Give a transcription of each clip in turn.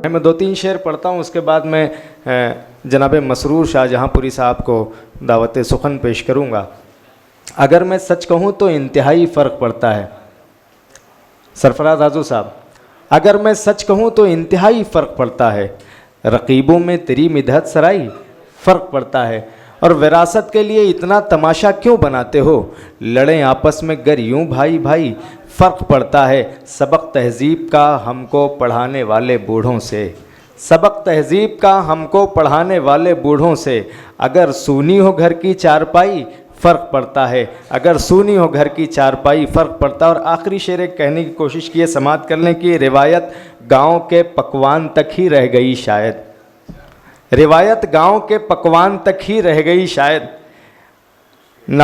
میں 2-3 شعر پڑھتا ہوں، اس کے بعد میں جناب مسرور شاہ جہاں پوری صاحب کو دعوت سخن پیش کروں گا۔ اگر میں سچ کہوں تو انتہائی فرق پڑتا ہے، سرفراز آذو صاحب، اگر میں سچ کہوں تو انتہائی فرق پڑتا ہے، رقیبوں میں تیری مدحت سرائی فرق پڑتا ہے، اور وراثت کے لیے اتنا تماشا کیوں بناتے ہو، لڑیں آپس میں گر یوں بھائی بھائی فرق پڑتا ہے، سبق تہذیب کا ہم کو پڑھانے والے بوڑھوں سے، سبق تہذیب کا ہم کو پڑھانے والے بوڑھوں سے، اگر سونی ہو گھر کی چارپائی فرق پڑتا ہے، اگر سونی ہو گھر کی چارپائی فرق پڑتا ہے۔ اور آخری شعر ایک کہنے کی کوشش کی ہے، سماعت کر لیں کہ روایت گاؤں کے پکوان تک ہی رہ گئی شاید، روایت گاؤں کے پکوان تک ہی رہ گئی شاید، نہ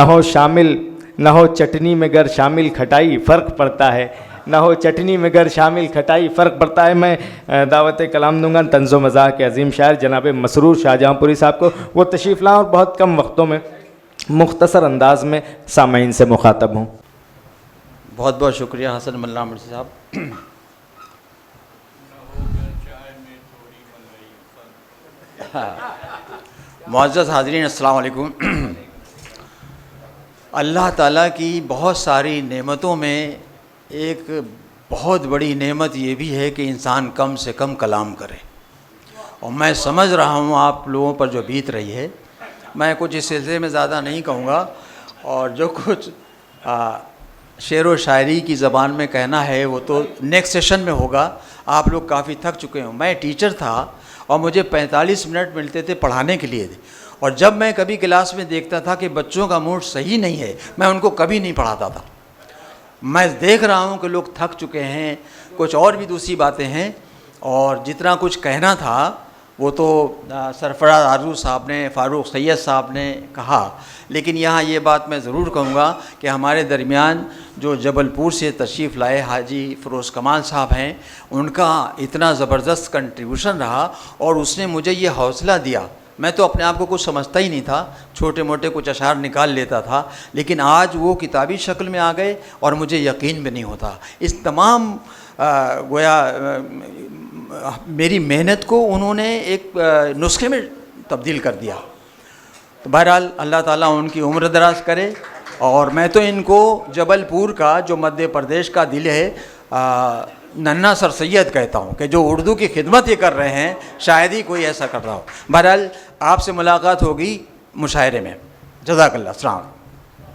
ہو چٹنی میں گر شامل کھٹائی فرق پڑتا ہے، نہ ہو چٹنی میں گر شامل کھٹائی فرق پڑتا ہے۔ میں دعوت کلام دوں گا طنز و مزاح کے عظیم شاعر جناب مسرور شاہ جہاں پوری صاحب کو، وہ تشریف لائیں اور بہت کم وقتوں میں مختصر انداز میں سامعین سے مخاطب ہوں۔ بہت بہت شکریہ حسن ملا مرسی صاحب۔ معزز حاضرین السلام علیکم۔ اللہ تعالیٰ کی بہت ساری نعمتوں میں ایک بہت بڑی نعمت یہ بھی ہے کہ انسان کم سے کم کلام کرے، اور میں سمجھ رہا ہوں آپ لوگوں پر جو بیت رہی ہے، میں کچھ اس سلسلے میں زیادہ نہیں کہوں گا، اور جو کچھ شعر و شاعری کی زبان میں کہنا ہے وہ تو نیکسٹ سیشن میں ہوگا۔ آپ لوگ کافی تھک چکے ہوں۔ میں ٹیچر تھا اور مجھے 45 منٹ ملتے تھے پڑھانے کے لیے، اور جب میں کبھی کلاس میں دیکھتا تھا کہ بچوں کا موڈ صحیح نہیں ہے، میں ان کو کبھی نہیں پڑھاتا تھا۔ میں دیکھ رہا ہوں کہ لوگ تھک چکے ہیں، کچھ اور بھی دوسری باتیں ہیں، اور جتنا کچھ کہنا تھا وہ تو سرفراز آذو صاحب نے، فاروق سید صاحب نے کہا، لیکن یہاں یہ بات میں ضرور کہوں گا کہ ہمارے درمیان جو جبل پور سے تشریف لائے حاجی فیروز کمال صاحب ہیں، ان کا اتنا زبردست کنٹریبیوشن رہا، اور اس نے مجھے یہ حوصلہ دیا۔ میں تو اپنے آپ کو کچھ سمجھتا ہی نہیں تھا، چھوٹے موٹے کچھ اشعار نکال لیتا تھا، لیکن آج وہ کتابی شکل میں آ گئے اور مجھے یقین بھی نہیں ہوتا۔ اس تمام گویا میری محنت کو انہوں نے ایک نسخے میں تبدیل کر دیا۔ تو بہرحال اللہ تعالیٰ ان کی عمر دراز کرے، اور میں تو ان کو جبل پور کا جو مدھیہ پردیش کا دل ہے ننھا سر سید کہتا ہوں، کہ جو اردو کی خدمت یہ کر رہے ہیں، شاید ہی کوئی ایسا کر رہا ہو۔ بہرحال آپ سے ملاقات ہوگی مشاعرے میں۔ جزاک اللہ، السلام علیکم۔